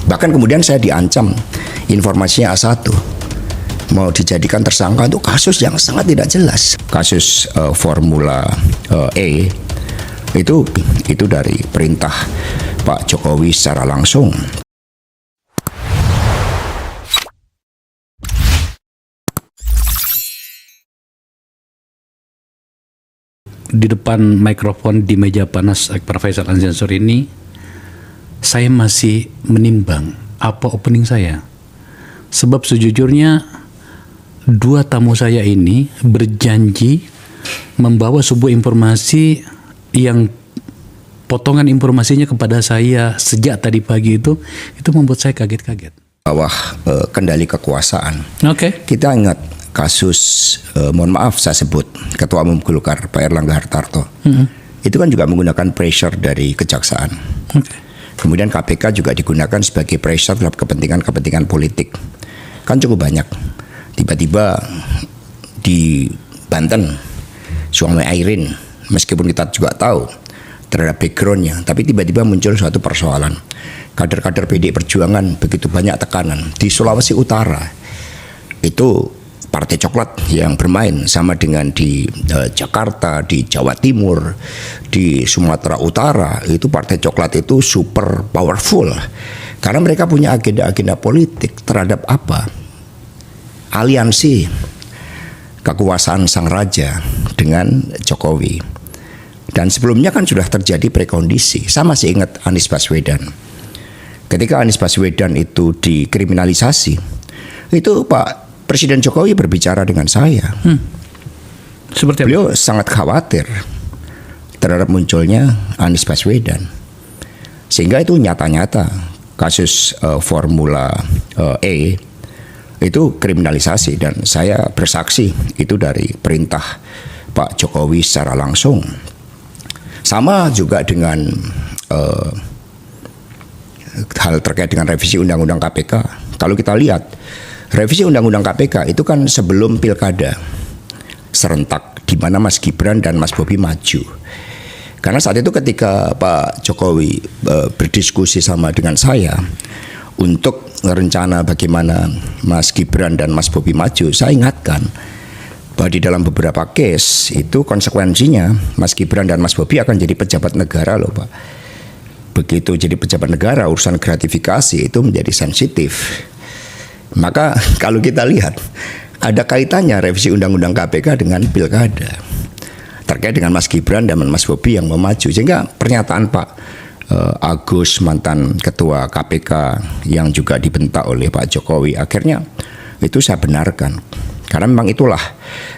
Bahkan kemudian saya diancam informasinya A1 mau dijadikan tersangka untuk kasus yang sangat tidak jelas. Kasus Formula E itu dari perintah Pak Jokowi secara langsung. Di depan mikrofon di meja panas Akbar Faisal Anzensor ini, saya masih menimbang apa opening saya. Sebab sejujurnya dua tamu saya ini berjanji membawa sebuah informasi yang potongan informasinya kepada saya sejak tadi pagi itu membuat saya kaget-kaget. Bawah kendali kekuasaan. Oke. Kita ingat kasus, mohon maaf saya sebut, Ketua Umum Golkar Pak Erlangga Hartarto. Itu kan juga menggunakan pressure dari kejaksaan. Kemudian KPK juga digunakan sebagai pressure dalam kepentingan politik. Kan cukup banyak. Tiba-tiba di Banten, Sungai Airin, meskipun kita juga tahu terhadap backgroundnya, tapi tiba-tiba muncul suatu persoalan. Kader-kader PDI Perjuangan begitu banyak tekanan. Di Sulawesi Utara itu Partai Coklat yang bermain, sama dengan di Jakarta, di Jawa Timur, di Sumatera Utara, itu Partai Coklat itu super powerful karena mereka punya agenda-agenda politik terhadap apa? Aliansi kekuasaan sang raja dengan Jokowi. Dan sebelumnya kan sudah terjadi prekondisi. Saya masih ingat Anies Baswedan. Ketika Anies Baswedan itu dikriminalisasi, itu Pak Presiden Jokowi berbicara dengan saya. Seperti beliau sangat khawatir terhadap munculnya Anies Baswedan. Sehingga itu nyata-nyata kasus Formula E itu kriminalisasi, dan saya bersaksi itu dari perintah Pak Jokowi secara langsung. Sama juga dengan hal terkait dengan revisi Undang-Undang KPK. Kalau kita lihat, revisi Undang-Undang KPK itu kan sebelum pilkada serentak di mana Mas Gibran dan Mas Bobi maju. Karena saat itu ketika Pak Jokowi berdiskusi sama dengan saya untuk rencana bagaimana Mas Gibran dan Mas Bobi maju, saya ingatkan bahwa di dalam beberapa case itu konsekuensinya Mas Gibran dan Mas Bobi akan jadi pejabat negara loh Pak. Begitu jadi pejabat negara, urusan gratifikasi itu menjadi sensitif. Maka kalau kita lihat ada kaitannya revisi Undang-Undang KPK dengan pilkada terkait dengan Mas Gibran dan Mas Bobi yang memaju. Sehingga pernyataan Pak Agus, mantan ketua KPK yang juga dibentak oleh Pak Jokowi, akhirnya itu saya benarkan. Karena memang itulah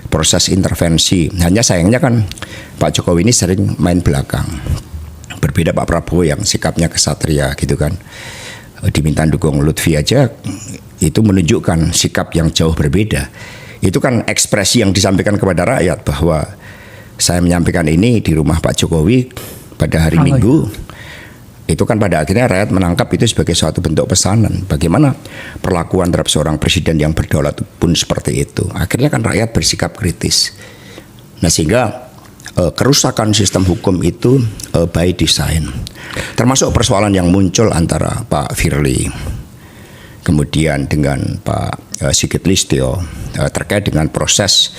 proses intervensi. Hanya sayangnya kan Pak Jokowi ini sering main belakang. Berbeda Pak Prabowo yang sikapnya kesatria gitu kan. Diminta dukung Lutfi aja itu menunjukkan sikap yang jauh berbeda. Itu kan ekspresi yang disampaikan kepada rakyat bahwa saya menyampaikan ini di rumah Pak Jokowi pada hari Minggu. Itu kan pada akhirnya rakyat menangkap itu sebagai suatu bentuk pesanan. Bagaimana perlakuan terhadap seorang presiden yang berdaulat pun seperti itu. Akhirnya kan rakyat bersikap kritis. Nah sehingga kerusakan sistem hukum itu by design. Termasuk persoalan yang muncul antara Pak Firly kemudian dengan Pak Sigit Listio terkait dengan proses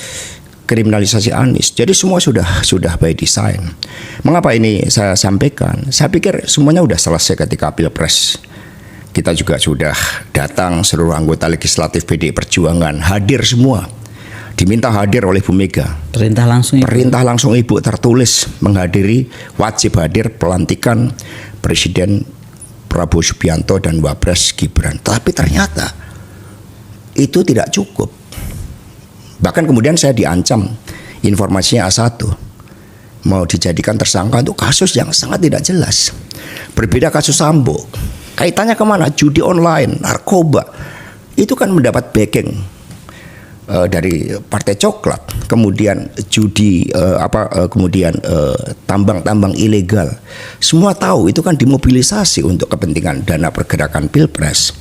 kriminalisasi Anies. Jadi semua sudah by design. Mengapa ini saya sampaikan? Saya pikir semuanya sudah selesai ketika Pilpres. Kita juga sudah datang, seluruh anggota legislatif PDI Perjuangan hadir semua. Diminta hadir oleh Bu Mega. Perintah langsung Ibu tertulis menghadiri, wajib hadir pelantikan Presiden Prabowo Subianto dan Wapres Gibran. Tapi ternyata itu tidak cukup. Bahkan kemudian saya diancam informasinya A1 mau dijadikan tersangka untuk kasus yang sangat tidak jelas. Berbeda kasus Sambo. Kaitannya kemana? Judi online, narkoba. Itu kan mendapat backing dari Partai Coklat, kemudian judi kemudian tambang-tambang ilegal. Semua tahu itu kan dimobilisasi untuk kepentingan dana pergerakan Pilpres.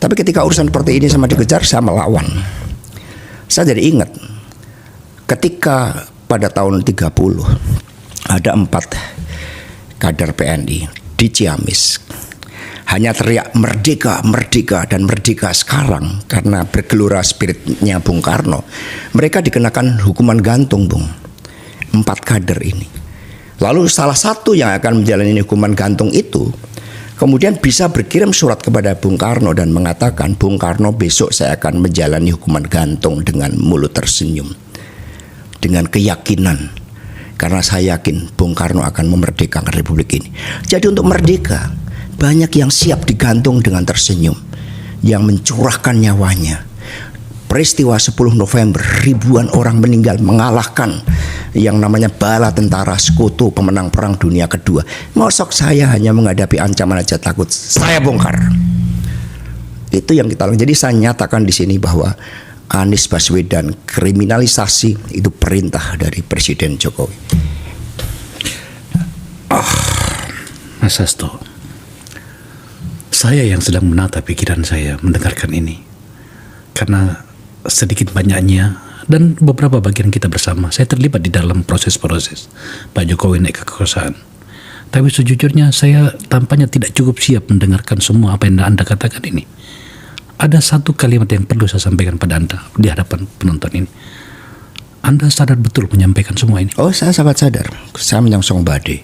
Tapi ketika urusan seperti ini sama dikejar, saya melawan. Saya jadi ingat ketika pada tahun 30 ada 4 kader PNI di Ciamis. hanya teriak merdeka, merdeka, dan merdeka sekarang karena bergelora spiritnya Bung Karno. Mereka dikenakan hukuman gantung, Bung. 4 kader ini. Lalu salah satu yang akan menjalani hukuman gantung itu kemudian bisa berkirim surat kepada Bung Karno dan mengatakan, Bung Karno, besok saya akan menjalani hukuman gantung dengan mulut tersenyum, dengan keyakinan, karena saya yakin Bung Karno akan memerdekakan Republik ini. Jadi untuk merdeka, banyak yang siap digantung dengan tersenyum, yang mencurahkan nyawanya. Peristiwa 10 November, ribuan orang meninggal mengalahkan yang namanya bala tentara sekutu pemenang Perang Dunia Kedua. Mosok saya hanya menghadapi ancaman aja takut, saya bongkar. Itu yang kita lakukan. Jadi saya nyatakan di sini bahwa Anies Baswedan kriminalisasi itu perintah dari Presiden Jokowi. Mas Hasto, saya yang sedang menata pikiran saya mendengarkan ini, karena sedikit banyaknya dan beberapa bagian kita bersama, saya terlibat di dalam proses-proses Pak Jokowi naik ke kekuasaan. Tapi sejujurnya saya tampaknya tidak cukup siap mendengarkan semua apa yang Anda katakan ini. Ada satu kalimat yang perlu saya sampaikan pada Anda di hadapan penonton ini. Anda sadar betul menyampaikan semua ini? Oh, saya sangat sadar. Saya menyongsong badai.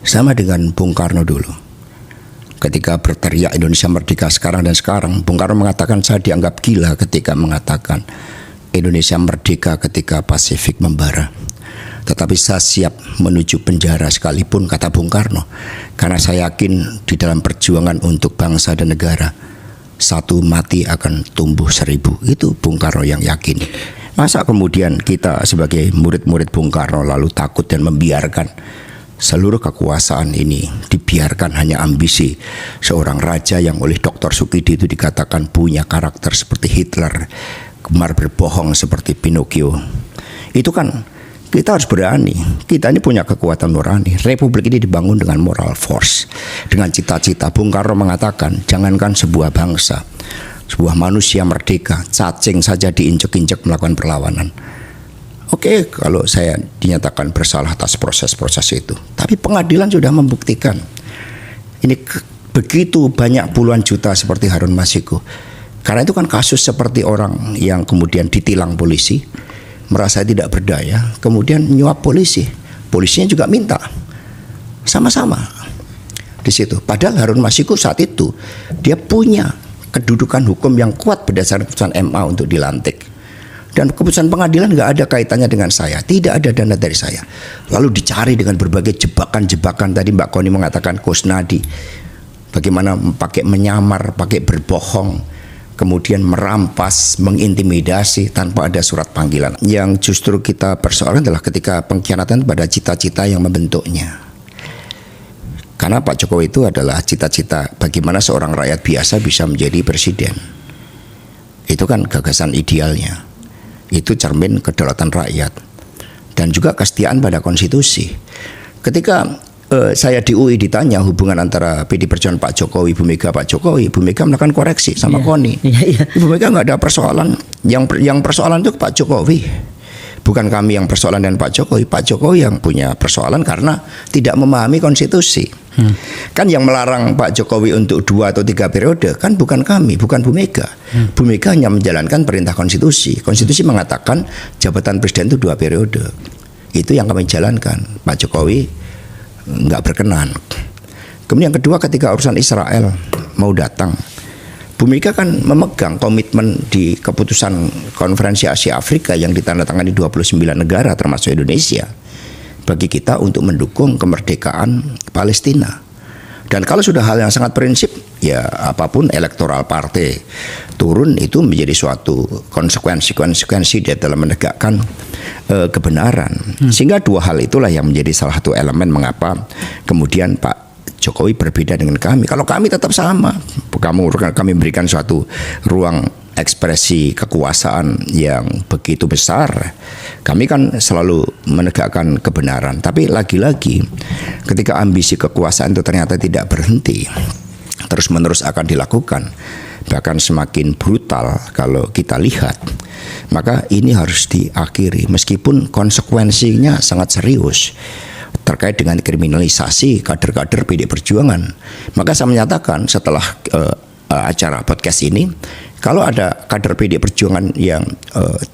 Sama dengan Bung Karno dulu. Ketika berteriak Indonesia merdeka sekarang dan sekarang, Bung Karno mengatakan saya dianggap gila ketika mengatakan Indonesia merdeka ketika Pasifik membara. Tetapi saya siap menuju penjara sekalipun, kata Bung Karno, karena saya yakin di dalam perjuangan untuk bangsa dan negara, satu mati akan tumbuh 1000. Itu Bung Karno yang yakin. Masa kemudian kita sebagai murid-murid Bung Karno lalu takut dan membiarkan seluruh kekuasaan ini dibiarkan hanya ambisi seorang raja yang oleh Dr. Sukidi itu dikatakan punya karakter seperti Hitler, gemar berbohong seperti Pinocchio. Itu kan kita harus berani. Kita ini punya kekuatan nurani. Republik ini dibangun dengan moral force, dengan cita-cita. Bung Karno mengatakan, jangankan sebuah bangsa, sebuah manusia merdeka, cacing saja diinjek-injek melakukan perlawanan. Oke, kalau saya dinyatakan bersalah atas proses-proses itu, tapi pengadilan sudah membuktikan ini begitu banyak puluhan juta seperti Harun Masiku. Karena itu kan kasus seperti orang yang kemudian ditilang polisi, merasa tidak berdaya, kemudian nyuap polisi. Polisinya juga minta, sama-sama di situ. Padahal Harun Masiku saat itu dia punya kedudukan hukum yang kuat berdasarkan keputusan MA untuk dilantik. Dan keputusan pengadilan nggak ada kaitannya dengan saya, tidak ada dana dari saya. Lalu dicari dengan berbagai jebakan-jebakan. Tadi Mbak Koni mengatakan Kusnadi, bagaimana pakai menyamar, pakai berbohong, kemudian merampas, mengintimidasi tanpa ada surat panggilan. Yang justru kita persoalkan adalah ketika pengkhianatan pada cita-cita yang membentuknya. Karena Pak Jokowi itu adalah cita-cita bagaimana seorang rakyat biasa bisa menjadi presiden. Itu kan gagasan idealnya. Itu cermin kedaulatan rakyat dan juga kesetiaan pada konstitusi. Ketika saya di UI ditanya hubungan antara PD Perjuangan Pak Jokowi, Ibu Mega, Pak Jokowi, Ibu Mega melakukan koreksi sama Koni. Ibu Mega nggak ada persoalan. Yang persoalan itu Pak Jokowi, bukan kami yang persoalan dan Pak Jokowi. Pak Jokowi yang punya persoalan karena tidak memahami konstitusi. Kan yang melarang Pak Jokowi untuk 2 atau 3 periode kan bukan kami, bukan Bu Mega. Bu Mega hanya menjalankan perintah konstitusi. Konstitusi mengatakan jabatan presiden itu 2 periode. Itu yang kami jalankan. Pak Jokowi nggak berkenan. Kemudian yang kedua, ketika urusan Israel mau datang, Bu Mega kan memegang komitmen di keputusan Konferensi Asia Afrika yang ditandatangani 29 negara termasuk Indonesia bagi kita untuk mendukung kemerdekaan Palestina. Dan kalau sudah hal yang sangat prinsip, ya apapun elektoral partai turun itu menjadi suatu konsekuensi di dalam menegakkan kebenaran. Sehingga dua hal itulah yang menjadi salah satu elemen mengapa kemudian Pak Jokowi berbeda dengan kami. Kalau kami tetap sama, kami berikan suatu ruang ekspresi kekuasaan yang begitu besar. Kami kan selalu menegakkan kebenaran. Tapi lagi-lagi ketika ambisi kekuasaan itu ternyata tidak berhenti, terus-menerus akan dilakukan, bahkan semakin brutal kalau kita lihat, maka ini harus diakhiri meskipun konsekuensinya sangat serius. terkait dengan kriminalisasi kader-kader PD Perjuangan. Maka saya menyatakan setelah acara podcast ini, kalau ada kader PD Perjuangan yang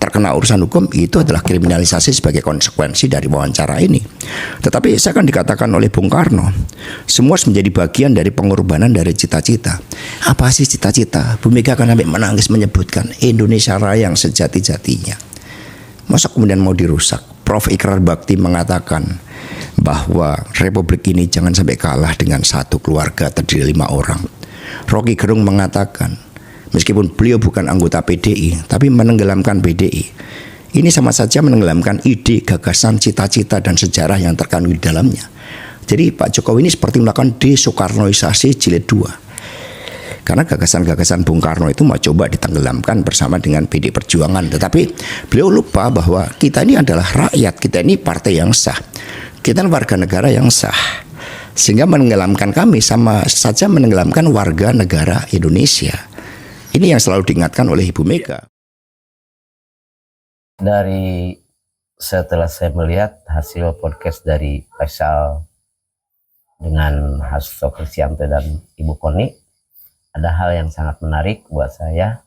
terkena urusan hukum, itu adalah kriminalisasi sebagai konsekuensi dari wawancara ini. Tetapi saya akan dikatakan oleh Bung Karno, semua harus menjadi bagian dari pengorbanan dari cita-cita. Apa sih cita-cita? Bu Mega kan sampai menangis menyebutkan Indonesia Raya yang sejati-jatinya. Masa kemudian mau dirusak? Prof. Ikrar Bakti mengatakan bahwa Republik ini jangan sampai kalah dengan satu keluarga terdiri 5 orang. Rocky Gerung mengatakan, meskipun beliau bukan anggota PDI, tapi menenggelamkan PDI. Ini sama saja menenggelamkan ide, gagasan, cita-cita, dan sejarah yang terkandung di dalamnya. Jadi Pak Jokowi ini seperti melakukan desoekarnoisasi jilid 2. Karena gagasan-gagasan Bung Karno itu mau coba ditenggelamkan bersama dengan PD Perjuangan. Tetapi beliau lupa bahwa kita ini adalah rakyat, kita ini partai yang sah. Kita ini warga negara yang sah. Sehingga menenggelamkan kami sama saja menenggelamkan warga negara Indonesia. Ini yang selalu diingatkan oleh Ibu Mega. Dari setelah saya melihat hasil podcast dari Faisal dengan Hasto Kristianto dan Ibu Koni, ada hal yang sangat menarik buat saya,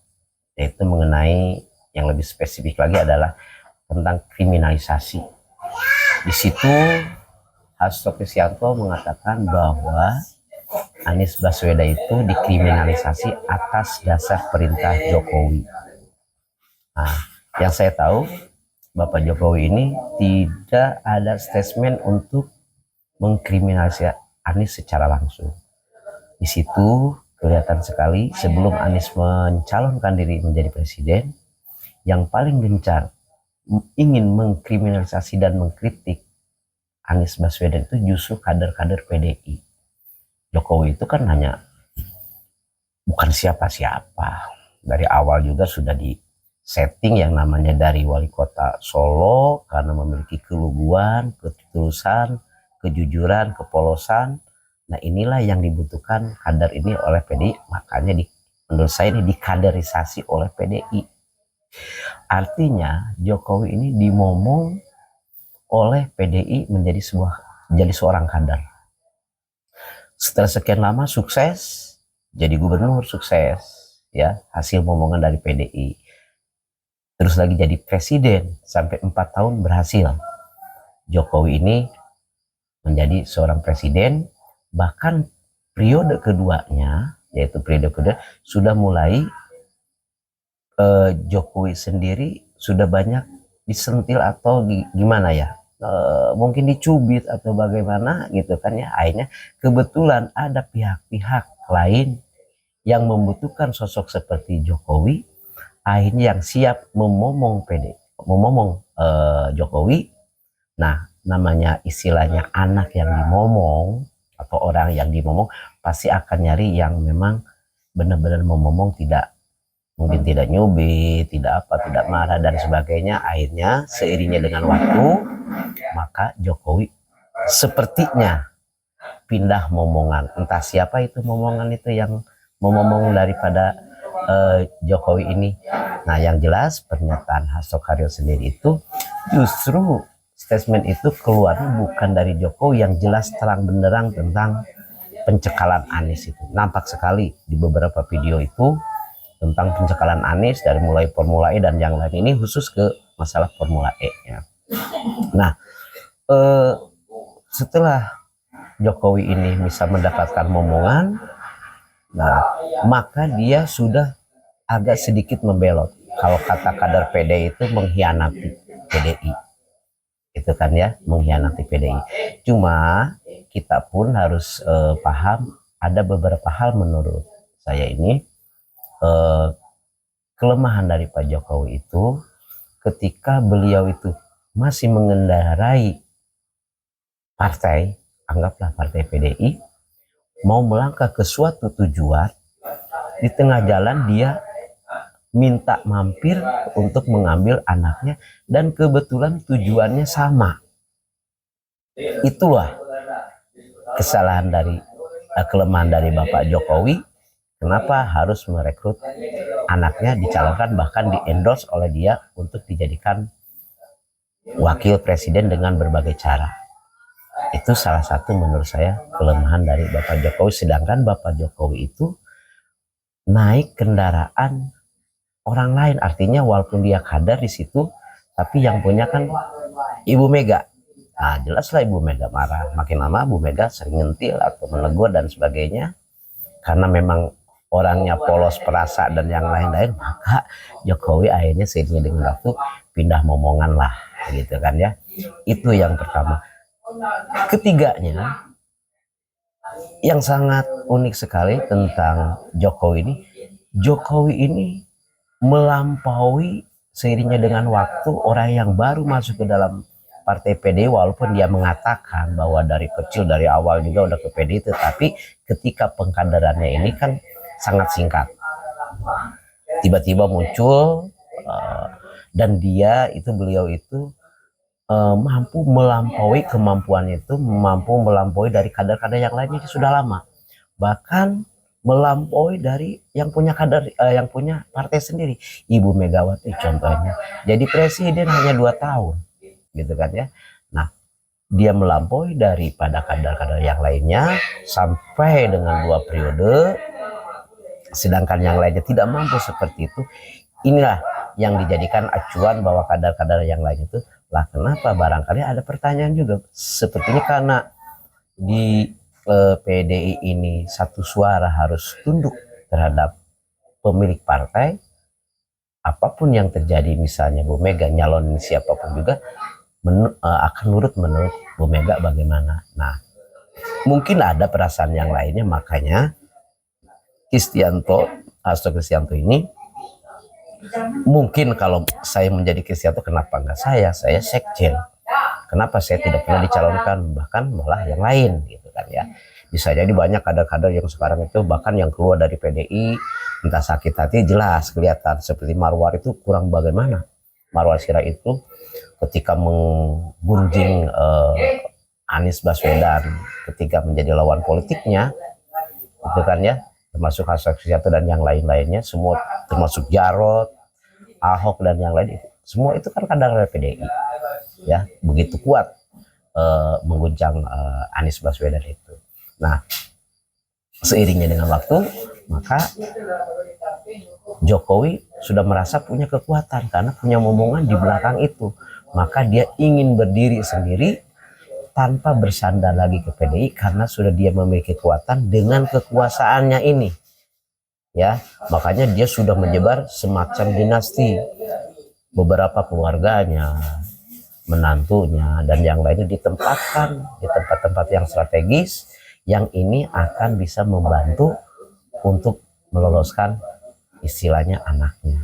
yaitu mengenai yang lebih spesifik lagi adalah tentang kriminalisasi. Di situ Hasto Kristianto mengatakan bahwa Anies Baswedan itu dikriminalisasi atas dasar perintah Jokowi. Nah, yang saya tahu, Bapak Jokowi ini tidak ada statement untuk mengkriminalisasi Anies secara langsung. Di situ kelihatan sekali sebelum Anies mencalonkan diri menjadi presiden, yang paling gencar ingin mengkriminalisasi dan mengkritik Anies Baswedan itu justru kader-kader PDI. Jokowi itu kan hanya bukan siapa-siapa. Dari awal juga sudah di setting yang namanya dari wali kota Solo karena memiliki keluguan, ketulusan, kejujuran, kepolosan. Nah, inilah yang dibutuhkan kader ini oleh PDI, makanya menurut saya ini dikaderisasi oleh PDI. Artinya Jokowi ini dimomong oleh PDI menjadi seorang kader. Setelah sekian lama sukses, jadi gubernur sukses, ya, hasil momongan dari PDI. Terus lagi jadi presiden sampai 4 tahun berhasil. Jokowi ini menjadi seorang presiden. Bahkan periode keduanya, yaitu periode kedua, sudah mulai Jokowi sendiri sudah banyak disentil atau gimana ya, mungkin dicubit atau bagaimana gitu kan ya. Akhirnya kebetulan ada pihak-pihak lain yang membutuhkan sosok seperti Jokowi, akhirnya yang siap memomong Jokowi. Nah, namanya istilahnya anak yang dimomong atau orang yang dimomong pasti akan nyari yang memang benar-benar memomong, mungkin tidak nyubit, tidak marah dan sebagainya. Akhirnya seiringnya dengan waktu, maka Jokowi sepertinya pindah momongan. Entah siapa itu momongan itu yang memomong daripada Jokowi ini. Nah, yang jelas pernyataan Hasto Karyo sendiri itu justru statement itu keluarnya bukan dari Jokowi yang jelas terang benderang tentang pencekalan Anies itu. Nampak sekali di beberapa video itu tentang pencekalan Anies dari mulai Formula E dan yang lain, ini khusus ke masalah Formula E ya. Nah, setelah Jokowi ini bisa mendapatkan momongan, nah maka dia sudah agak sedikit membelot. Kalau kata kader PDI itu mengkhianati PDI. Itu kan ya, mengkhianati PDI. Cuma kita pun harus paham ada beberapa hal menurut saya ini kelemahan dari Pak Jokowi itu ketika beliau itu masih mengendarai partai, anggaplah partai PDI, mau melangkah ke suatu tujuan, di tengah jalan dia minta mampir untuk mengambil anaknya dan kebetulan tujuannya sama. Itulah kesalahan dari kelemahan dari Bapak Jokowi. Kenapa harus merekrut anaknya, dicalonkan bahkan di-endorse oleh dia untuk dijadikan wakil presiden dengan berbagai cara. Itu salah satu menurut saya kelemahan dari Bapak Jokowi. Sedangkan Bapak Jokowi itu naik kendaraan orang lain, artinya walaupun dia kader di situ, tapi yang punya kan Ibu Mega. Nah, jelaslah Ibu Mega marah. Makin lama Bu Mega sering nyentil atau menegur dan sebagainya. Karena memang orangnya polos perasa dan yang lain-lain, maka Jokowi akhirnya seiring dengan waktu pindah momongan lah, gitu kan ya. Itu yang pertama. Ketiganya, yang sangat unik sekali tentang Jokowi ini melampaui seiringnya dengan waktu orang yang baru masuk ke dalam partai PDI, walaupun dia mengatakan bahwa dari kecil dari awal juga udah ke PDI, tetapi ketika pengkaderannya ini kan sangat singkat, tiba-tiba muncul dan beliau itu mampu melampaui kemampuannya itu, mampu melampaui dari kader-kader yang lainnya yang sudah lama, bahkan melampaui dari yang punya kader, yang punya partai sendiri. Ibu Megawati contohnya jadi presiden hanya 2 tahun, gitu kan ya. Nah, dia melampaui daripada kader-kader yang lainnya sampai dengan 2 periode, sedangkan yang lainnya tidak mampu seperti itu. Inilah yang dijadikan acuan bahwa kader-kader yang lain itu, lah kenapa barangkali ada pertanyaan juga sepertinya, karena di PDI ini satu suara harus tunduk terhadap pemilik partai. Apapun yang terjadi, misalnya Bu Mega nyalonin siapapun juga akan nurut menurut Bu Mega bagaimana. Nah, mungkin ada perasaan yang lainnya, makanya Hasto Kristianto ini mungkin, kalau saya menjadi Kristianto, kenapa enggak saya sekjen, kenapa saya tidak pernah dicalonkan, bahkan malah yang lain, gitu kan ya. Bisa jadi banyak kader-kader yang sekarang itu bahkan yang keluar dari PDI entah sakit hati, jelas kelihatan, seperti Marwar itu kurang bagaimana. Marwar Sirait itu ketika menggunjing Anies Baswedan ketika menjadi lawan politiknya, itu kan ya, termasuk Hasto Kristianto dan yang lain-lainnya semua, termasuk Jarot, Ahok dan yang lain, semua itu kan kader PDI ya, begitu kuat mengguncang Anies Baswedan itu. Nah, seiringnya dengan waktu, maka Jokowi sudah merasa punya kekuatan karena punya momongan di belakang itu, maka dia ingin berdiri sendiri tanpa bersandar lagi ke PDI karena sudah dia memiliki kekuatan dengan kekuasaannya ini ya. Makanya dia sudah menyebar semacam dinasti, beberapa keluarganya, menantunya dan yang lainnya ditempatkan di tempat-tempat yang strategis, yang ini akan bisa membantu untuk meloloskan istilahnya anaknya.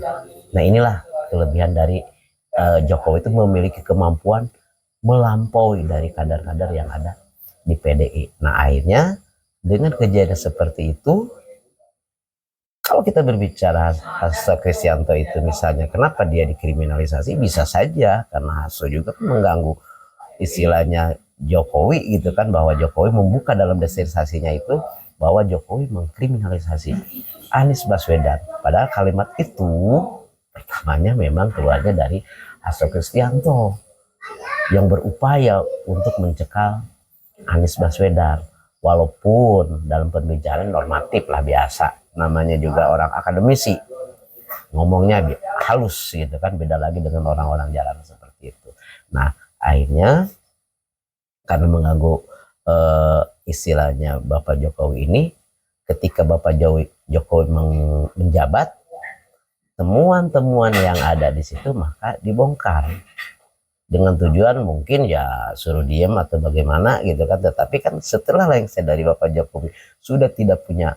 Nah, inilah kelebihan dari Jokowi, itu memiliki kemampuan melampaui dari kader-kader yang ada di PDI. Nah, akhirnya dengan kejadian seperti itu, kalau kita berbicara Hasto Kristianto itu misalnya, kenapa dia dikriminalisasi? Bisa saja karena Hasto juga kan mengganggu istilahnya Jokowi, gitu kan, bahwa Jokowi membuka dalam desensiasinya itu bahwa Jokowi mengkriminalisasi Anies Baswedan. Padahal kalimat itu pertamanya memang keluarnya dari Hasto Kristianto yang berupaya untuk mencekal Anies Baswedan, walaupun dalam pembicaraan normatif lah, biasa, namanya juga orang akademisi, ngomongnya halus gitu kan, beda lagi dengan orang-orang jalan seperti itu. Nah, akhirnya karena mengganggu istilahnya Bapak Jokowi ini, ketika Bapak Jokowi menjabat, temuan-temuan yang ada di situ maka dibongkar dengan tujuan mungkin ya suruh diam atau bagaimana gitu kan. Tetapi kan setelah lengser dari Bapak Jokowi sudah tidak punya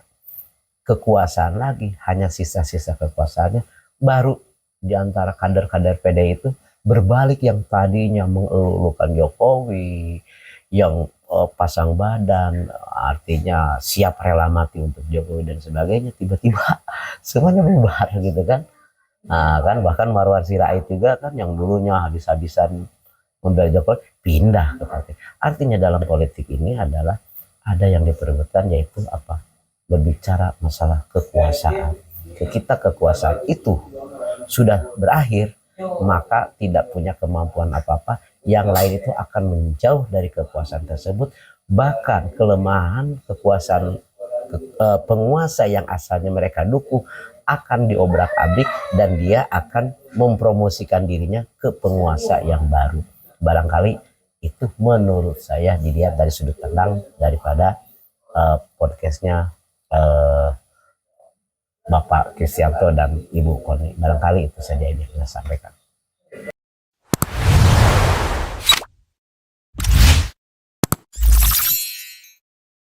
kekuasaan lagi, hanya sisa-sisa kekuasaannya, baru diantara kader-kader PDI itu berbalik, yang tadinya mengeluhkan Jokowi, yang pasang badan, artinya siap rela mati untuk Jokowi dan sebagainya, tiba-tiba semuanya bubar gitu kan. Nah, kan bahkan Marwar Sirait juga kan yang dulunya habis-habisan membela Jokowi pindah ke partai. Artinya dalam politik ini adalah ada yang diperebutkan, yaitu apa? Berbicara masalah kekuasaan. Ketika kekuasaan itu sudah berakhir, maka tidak punya kemampuan apa-apa. Yang lain itu akan menjauh dari kekuasaan tersebut. Bahkan kelemahan kekuasaan penguasa yang asalnya mereka dukung akan diobrak-abrik dan dia akan mempromosikan dirinya ke penguasa yang baru. Barangkali itu menurut saya dilihat dari sudut pandang daripada podcastnya Bapak Kristianto dan Ibu Koni. Barangkali itu saja yang saya sampaikan.